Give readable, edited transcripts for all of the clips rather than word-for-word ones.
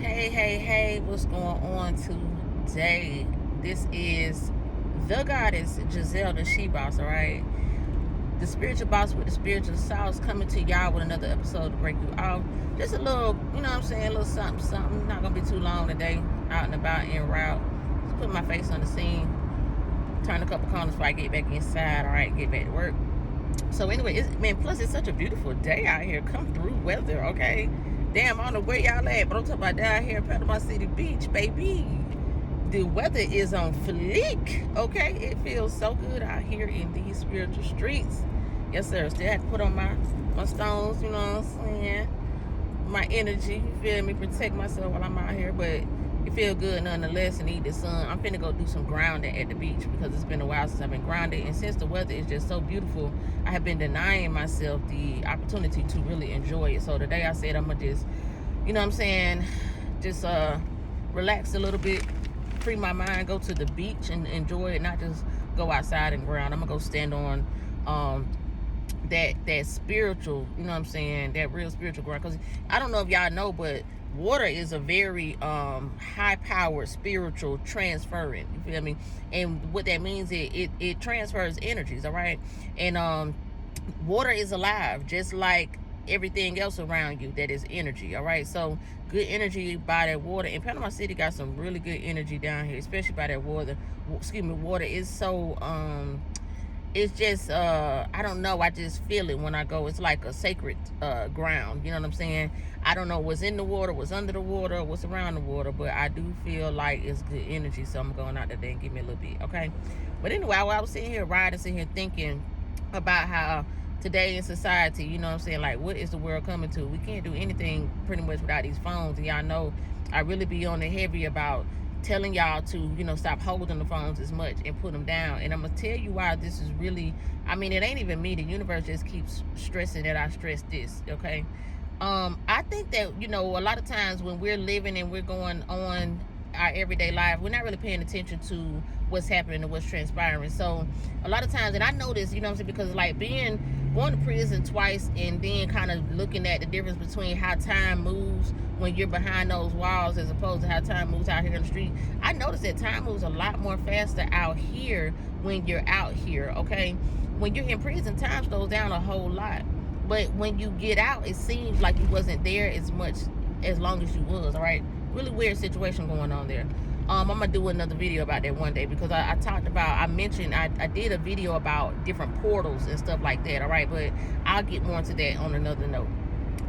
Hey, what's going on today? This is the goddess Giselle, the SHIIBOSS, all right? The spiritual boss with the spiritual sauce, coming to y'all with another episode to break you off. Just a little, you know what I'm saying, a little something. Not gonna be too long today, out and about, en route. Just put my face on the scene, turn a couple corners before I get back inside, all right, get back to work. So anyway, plus it's such a beautiful day out here. Come through weather, okay? Damn, I don't know where y'all at, but I'm talking about down here at Panama City Beach, baby. The weather is on fleek, okay? It feels so good out here in these spiritual streets. Yes, sir. Still had to put on my stones, you know what I'm saying? My energy, you feel me? Protect myself while I'm out here, but it feel good nonetheless and need the sun. I'm finna go do some grounding at the beach because it's been a while since I've been grounded, and since the weather is just so beautiful, I have been denying myself the opportunity to really enjoy it. So today I said I'm gonna just, you know what I'm saying, just relax a little bit, free my mind, go to the beach and enjoy it, not just go outside and ground. I'm gonna go stand on that spiritual, you know what I'm saying, that real spiritual ground. Because I don't know if y'all know, but water is a very high powered spiritual transferring, you feel me? And what that means is it transfers energies, all right? And water is alive, just like everything else around you that is energy, all right? So good energy by that water. And Panama City got some really good energy down here, especially by that water. Water is so it's just I don't know, I just feel it when I go. It's like a sacred ground, you know what I'm saying? I don't know what's in the water, what's under the water, what's around the water, but I do feel like it's good energy. So I'm going out there and give me a little bit, okay? But anyway, while I was sitting here sitting here thinking about how today in society, you know what I'm saying, like what is the world coming to? We can't do anything pretty much without these phones. And y'all know I really be on the heavy about telling y'all to, you know, stop holding the phones as much and put them down. And I'm gonna tell you why this is really, I mean, it ain't even me. The universe just keeps stressing that I stress this, okay? I think that, you know, a lot of times when we're living and we're going on our everyday life, we're not really paying attention to what's happening and what's transpiring. So a lot of times, and I know this, you know what I'm saying, because like going to prison twice and then kind of looking at the difference between how time moves when you're behind those walls as opposed to how time moves out here in the street. I noticed that time moves a lot more faster out here when you're out here, okay? When you're in prison, time slows down a whole lot. But when you get out, it seems like you wasn't there as much as long as you was, all right? Really weird situation going on there. I'm gonna do another video about that one day, because I did a video about different portals and stuff like that, all right? But I'll get more into that on another note.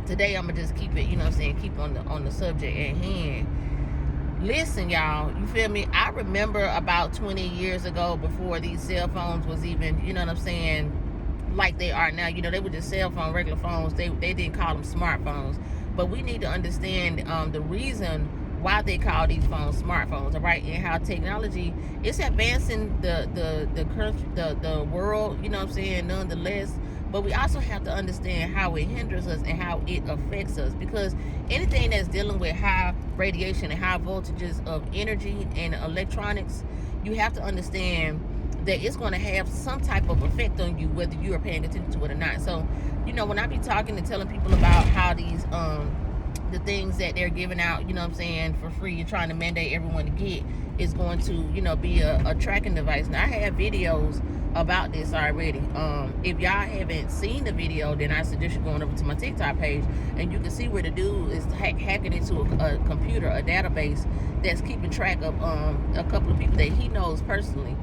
Today I'm gonna just keep it, you know what I'm saying, keep on the subject at hand. Listen, y'all, you feel me? I remember about 20 years ago, before these cell phones was even, you know what I'm saying, like they are now. You know, they were just cell phone, regular phones. They didn't call them smartphones. But we need to understand the reason why they call these phones smartphones, all right? And how technology is advancing the world, you know what I'm saying, nonetheless. But we also have to understand how it hinders us and how it affects us, because anything that's dealing with high radiation and high voltages of energy and electronics, you have to understand that it's going to have some type of effect on you, whether you are paying attention to it or not. So, you know, when I be talking and telling people about how these the things that they're giving out, you know what I'm saying, for free and trying to mandate everyone to get, is going to, you know, be a tracking device. Now, I have videos about this already. If y'all haven't seen the video, then I suggest you going over to my TikTok page, and you can see where the dude is hacking into a computer, a database that's keeping track of a couple of people that he knows personally.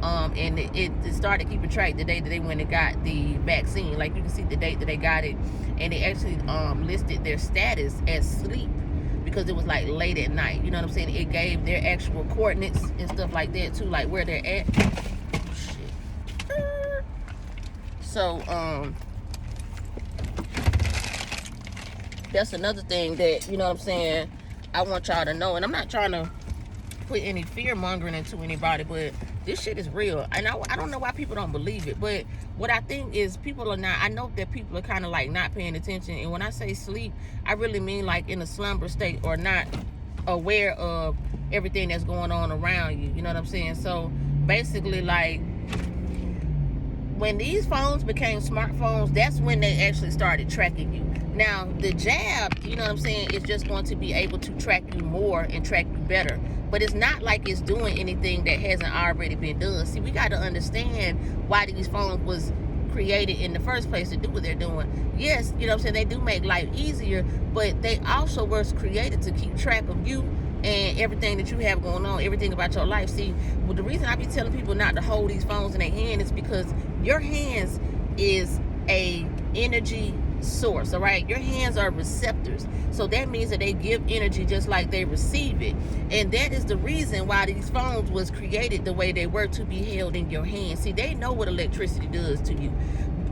And it started keeping track the day that they went and got the vaccine. Like, you can see the date that they got it, and they actually listed their status as sleep, because it was like late at night, you know what I'm saying? It gave their actual coordinates and stuff like that too, like where they're at. Oh, shit. So that's another thing that, you know what I'm saying, I want y'all to know. And I'm not trying to put any fear mongering into anybody, but this shit is real. And I don't know why people don't believe it, but what I think is people are not, I know that people are kind of like not paying attention. And when I say sleep, I really mean like in a slumber state, or not aware of everything that's going on around you, you know what I'm saying? So basically, like, when these phones became smartphones, that's when they actually started tracking you. Now, the jab, you know what I'm saying, is just going to be able to track you more and track you better. But it's not like it's doing anything that hasn't already been done. See, we got to understand why these phones was created in the first place to do what they're doing. Yes, you know what I'm saying, they do make life easier, but they also were created to keep track of you and everything that you have going on, everything about your life. See, well, the reason I be telling people not to hold these phones in their hand is because your hands is a energy source, all right? Your hands are receptors, so that means that they give energy just like they receive it. And that is the reason why these phones was created the way they were, to be held in your hands. See, they know what electricity does to you.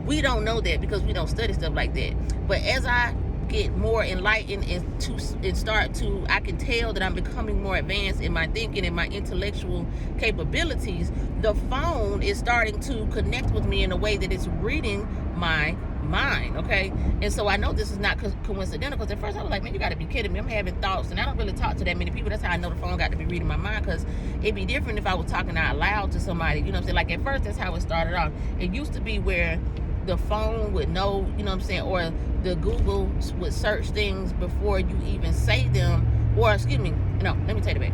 We don't know that because we don't study stuff like that. But as I get more enlightened and start to, I can tell that I'm becoming more advanced in my thinking and my intellectual capabilities. The phone is starting to connect with me in a way that it's reading my mind, okay? And so I know this is not coincidental, because at first I was like, man, you got to be kidding me. I'm having thoughts, and I don't really talk to that many people. That's how I know the phone got to be reading my mind, because it'd be different if I was talking out loud to somebody, you know what I'm saying? Like, at first, that's how it started off. It used to be where the phone would know, you know what I'm saying, or the Google would search things before you even say them, or excuse me, no, let me take it back.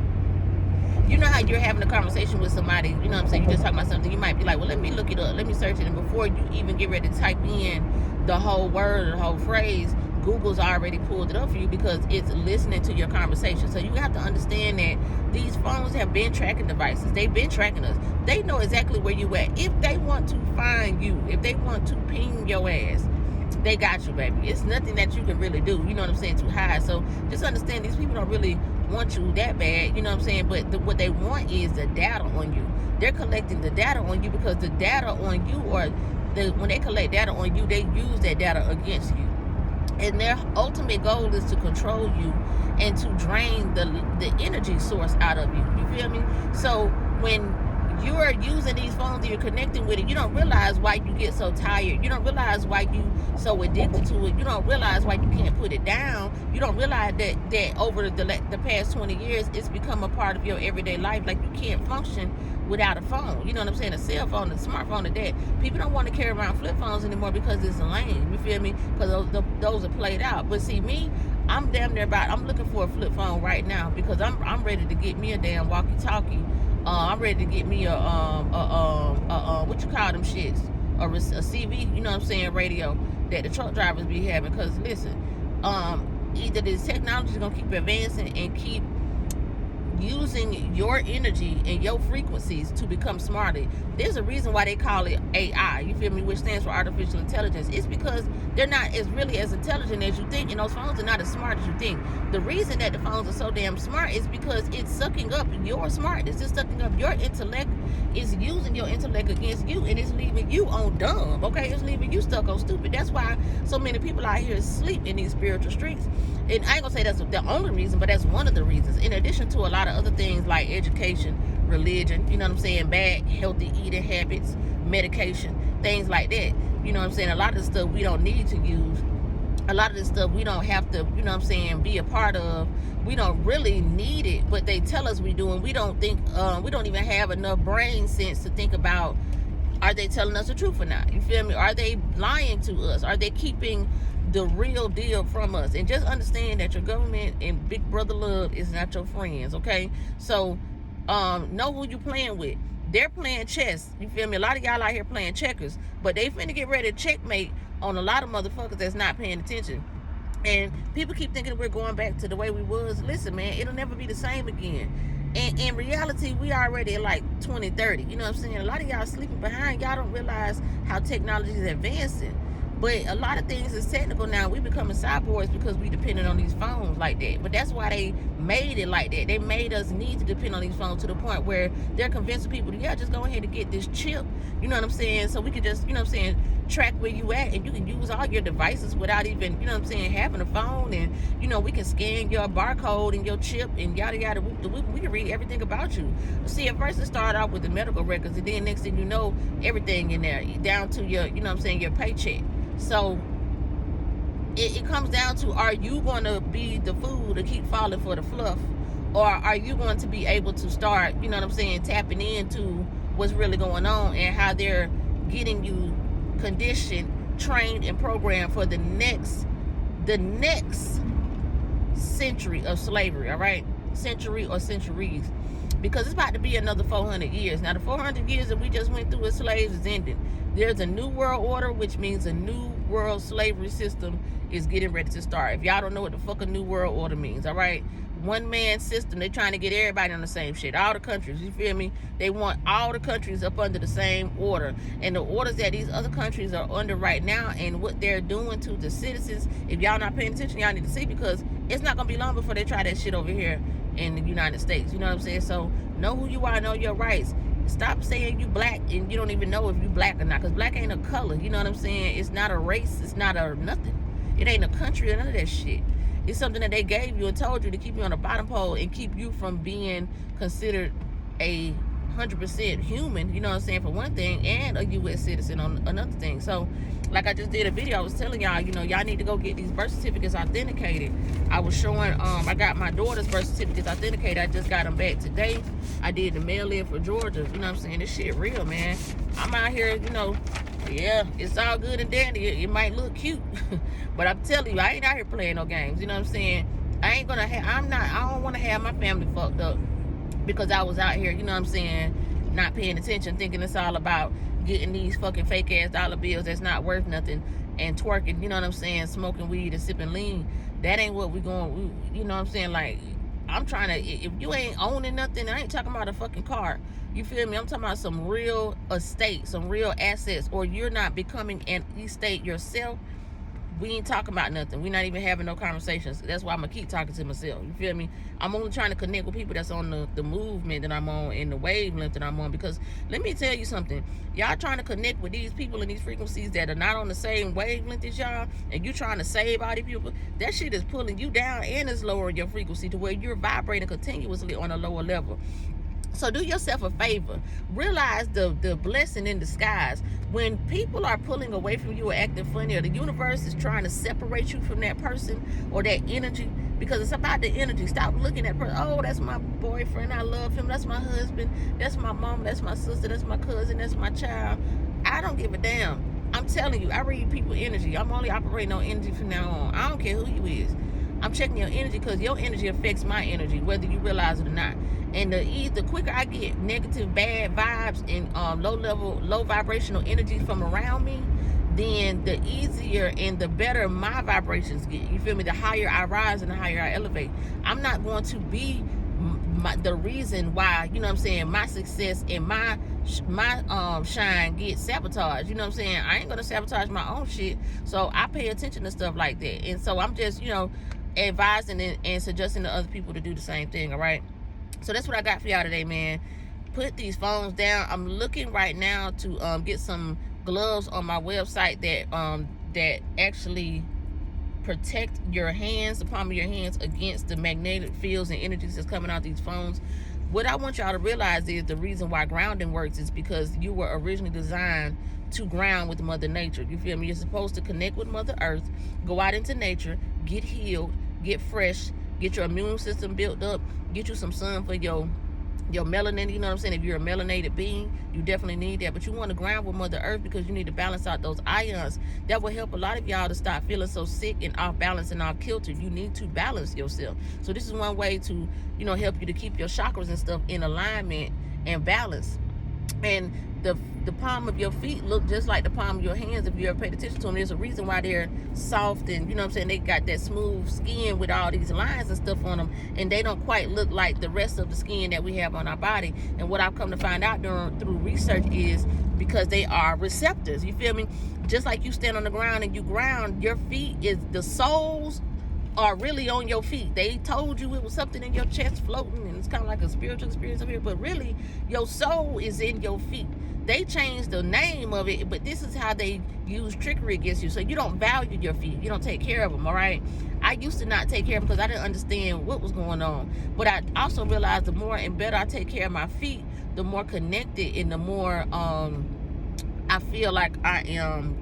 You know how you're having a conversation with somebody, you know what I'm saying, you're just talking about something, you might be like, well, let me look it up, let me search it, and before you even get ready to type in the whole word or the whole phrase, Google's already pulled it up for you because it's listening to your conversation. So you have to understand that these phones have been tracking devices. They've been tracking us. They know exactly where you at. If they want to find you, if they want to ping your ass, they got you, baby. It's nothing that you can really do, you know what I'm saying, to hide. So just understand, these people don't really want you that bad, you know what I'm saying, but what they want is the data on you. They're collecting the data on you because the data on you, or when they collect data on you, they use that data against you. And their ultimate goal is to control you and to drain the energy source out of you. You feel me? So when you're using these phones and you're connecting with it, you don't realize why you get so tired. You don't realize why you so addicted to it. You don't realize why you can't put it down. You don't realize that over the past 20 years, it's become a part of your everyday life. Like, you can't function without a phone. You know what I'm saying? A cell phone, a smartphone, and that. People don't want to carry around flip phones anymore because it's lame. You feel me? Because those are played out. But see, me, I'm damn near I'm looking for a flip phone right now because I'm ready to get me a damn walkie-talkie. I'm ready to get me a what you call them shits, a CV, you know what I'm saying, radio that the truck drivers be having. Because listen, either this technology is gonna keep advancing and keep using your energy and your frequencies to become smarter. There's a reason why they call it AI, you feel me, which stands for artificial intelligence. It's because they're not really as intelligent as you think, and those phones are not as smart as you think. The reason that the phones are so damn smart is because it's sucking up your smartness. It's sucking up your intellect. It's using your intellect against you, and it's leaving you on dumb, okay? It's leaving you stuck on stupid. That's why so many people out here sleep in these spiritual streets. And I ain't gonna say that's the only reason, but that's one of the reasons, in addition to a lot of other things like education, religion, you know what I'm saying, bad healthy eating habits, medication, things like that. You know what I'm saying? A lot of the stuff we don't need to use. A lot of this stuff we don't have to, you know what I'm saying, be a part of. We don't really need it, but they tell us we do, and we don't think, we don't even have enough brain sense to think about, are they telling us the truth or not? You feel me? Are they lying to us? Are they keeping the real deal from us? And just understand that your government and big brother love is not your friends, okay? So know who you playing with. They're playing chess, you feel me? A lot of y'all out here playing checkers, but they finna get ready to checkmate on a lot of motherfuckers that's not paying attention. And people keep thinking we're going back to the way we was. Listen, man, it'll never be the same again. And in reality, we already at like 2030. You know what I'm saying? A lot of y'all sleeping behind. Y'all don't realize how technology is advancing. But a lot of things is technical now. We becoming cyborgs because we depending on these phones like that. But that's why they made it like that. They made us need to depend on these phones to the point where they're convincing people, yeah, just go ahead and get this chip. You know what I'm saying? So we can just, you know what I'm saying, track where you at, and you can use all your devices without even, you know what I'm saying, having a phone. And, you know, we can scan your barcode and your chip and yada yada. We can read everything about you. See, at first it started off with the medical records, and then next thing you know, everything in there, down to your, you know what I'm saying, your paycheck. So it comes down to, are you going to be the fool to keep falling for the fluff, or are you going to be able to start, you know what I'm saying, tapping into what's really going on and how they're getting you conditioned, trained, and programmed for the next century of slavery, all right? Century or centuries. Because it's about to be another 400 years. Now, the 400 years that we just went through as slaves is ending. There's a new world order, which means a new world slavery system is getting ready to start. If y'all don't know what the fuck a new world order means, all right? One man system. They're trying to get everybody on the same shit. All the countries, you feel me? They want all the countries up under the same order. And the orders that these other countries are under right now and what they're doing to the citizens, if y'all not paying attention, y'all need to see, because it's not going to be long before they try that shit over here in the United States. You know what I'm saying? So know who you are, know your rights. Stop saying you black and you don't even know if you black or not, because black ain't a color. You know what I'm saying? It's not a race. It's not a nothing. It ain't a country or none of that shit. It's something that they gave you and told you to keep you on the bottom pole and keep you from being considered a 100% human, you know what I'm saying, for one thing, and a U.S. citizen on another thing. So, like I just did a video, I was telling y'all, you know, y'all need to go get these birth certificates authenticated. I was showing, I got my daughter's birth certificates authenticated. I just got them back today. I did the mail-in for Georgia. You know what I'm saying? This shit real, man. I'm out here, you know, yeah, it's all good and dandy. It might look cute, but I'm telling you, I ain't out here playing no games. You know what I'm saying? I ain't gonna have, I don't want to have my family fucked up because I was out here, you know what I'm saying, not paying attention, thinking it's all about getting these fucking fake ass dollar bills that's not worth nothing and twerking, you know what I'm saying, smoking weed and sipping lean. That ain't what we going, you know what I'm saying? Like, I'm trying to, if you ain't owning nothing, I ain't talking about a fucking car. You feel me? I'm talking about some real estate, some real assets, or you're not becoming an estate yourself. We ain't talking about nothing. We're not even having no conversations. That's why I'm gonna keep talking to myself. You feel me? I'm only trying to connect with people that's on the movement that I'm on and the wavelength that I'm on. Because let me tell you something. Y'all trying to connect with these people in these frequencies that are not on the same wavelength as y'all, and you trying to save all these people, that shit is pulling you down and is lowering your frequency to where you're vibrating continuously on a lower level. So do yourself a favor. Realize the blessing in disguise. When people are pulling away from you or acting funny, or the universe is trying to separate you from that person or that energy, because it's about the energy. Stop looking at person. Oh, that's my boyfriend. I love him. That's my husband. That's my mom. That's my sister. That's my cousin. That's my child. I don't give a damn. I'm telling you, I read people energy. I'm only operating on energy from now on. I don't care who you is. I'm checking your energy because your energy affects my energy, whether you realize it or not. And the quicker I get negative, bad vibes and low vibrational energy from around me, then the easier and the better my vibrations get. You feel me? The higher I rise and the higher I elevate. I'm not going to be the reason why, you know what I'm saying, my success and my shine gets sabotaged. You know what I'm saying? I ain't gonna sabotage my own shit. So I pay attention to stuff like that. And so I'm just, you know, advising and suggesting to other people to do the same thing. All right, so that's what I got for y'all today, man. Put these phones down. I'm looking right now to get some gloves on my website that actually protect your hands, the palm of your hands, against the magnetic fields and energies that's coming out these phones. What I want y'all to realize is the reason why grounding works is because you were originally designed to ground with Mother Nature. You feel me? You're supposed to connect with Mother Earth, go out into nature, get healed, get fresh, get your immune system built up, get you some sun for your melanin. You know what I'm saying? If you're a melanated being, you definitely need that. But you want to ground with Mother Earth because you need to balance out those ions. That will help a lot of y'all to stop feeling so sick and off balance and off kilter. You need to balance yourself. So this is one way to, you know, help you to keep your chakras and stuff in alignment and balance. And the palm of your feet look just like the palm of your hands if you ever paid attention to them. There's a reason why they're soft and, you know what I'm saying, they got that smooth skin with all these lines and stuff on them, and they don't quite look like the rest of the skin that we have on our body. And what I've come to find out through research is because they are receptors. You feel me? Just like you stand on the ground and you ground, your feet is the soles are really on your feet. They told you it was something in your chest floating and it's kind of like a spiritual experience up here, but really your soul is in your feet. They changed the name of it, but this is how they use trickery against you. So you don't value your feet. You don't take care of them, all right? I used to not take care of them because I didn't understand what was going on. But I also realized the more and better I take care of my feet, the more connected and the more I feel like I am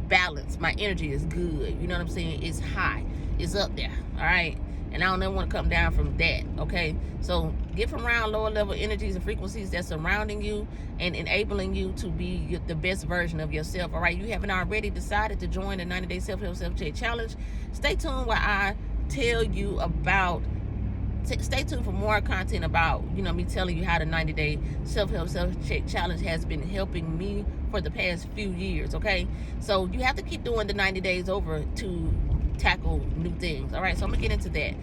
balanced. My energy is good. You know what I'm saying? It's high. It's up there, all right? and I don't ever want to come down from that. Okay, so get from around lower level energies and frequencies that's surrounding you and enabling you to be the best version of yourself. All right, you haven't already decided to join the 90-day self-help self-check challenge? Stay tuned while I tell you about stay tuned for more content about, you know, me telling you how the 90-day self-help self-check challenge has been helping me for the past few years. Okay, so you have to keep doing the 90 days over to tackle new things. All right, so I'm gonna get into that.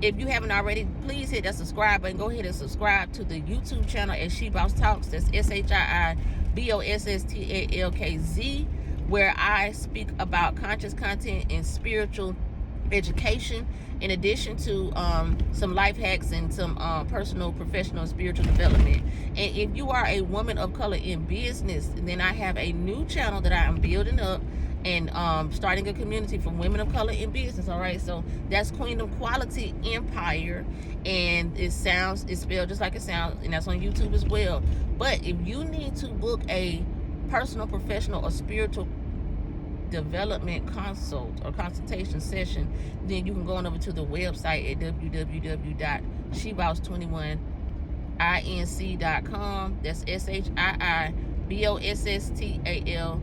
If you haven't already, please hit that subscribe button. Go ahead and subscribe to the YouTube channel at SHIIBOSStalkz. That's SHIIBOSSTALKZ, where I speak about conscious content and spiritual education, in addition to some life hacks and some personal, professional, and spiritual development. And if you are a woman of color in business, then I have a new channel that I am building up and starting a community for women of color in business. All right, so that's Queendom Quality Empire, and it's spelled just like it sounds, and that's on YouTube as well. But if you need to book a personal, professional, or spiritual development consult or consultation session, then you can go on over to the website at www.shiiboss21inc.com. That's SHIIBOSSTAL.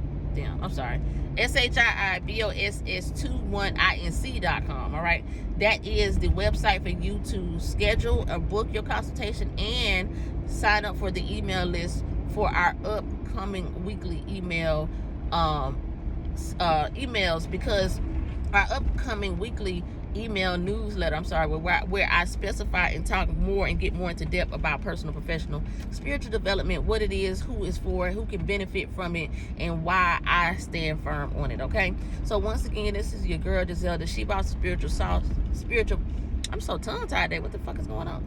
I'm sorry, SHIIBOSS21inc.com. All right, that is the website for you to schedule or book your consultation and sign up for the email list for our upcoming weekly emails, because our upcoming weekly email newsletter, where I specify and talk more and get more into depth about personal, professional, spiritual development, what it is, who it's for, who can benefit from it, and why I stand firm on it. Okay, so once again, this is your girl Giselle, the SHIIBOSS spiritual. I'm so tongue tied today. What the fuck is going on?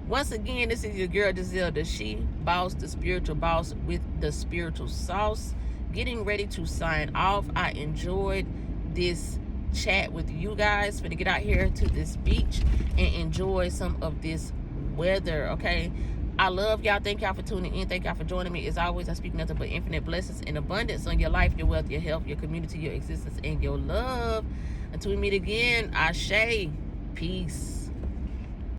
Once again, this is your girl Giselle, the SHIIBOSS, the spiritual boss with the spiritual sauce. Getting ready to sign off. I enjoyed this chat with you guys. Gonna get out here to this beach and enjoy some of this weather. Okay, I love y'all. Thank y'all for tuning in. Thank y'all for joining me. As always, I speak nothing but infinite blessings and abundance on your life, your wealth, your health, your community, your existence, and your love. Until we meet again, Ashe. Peace.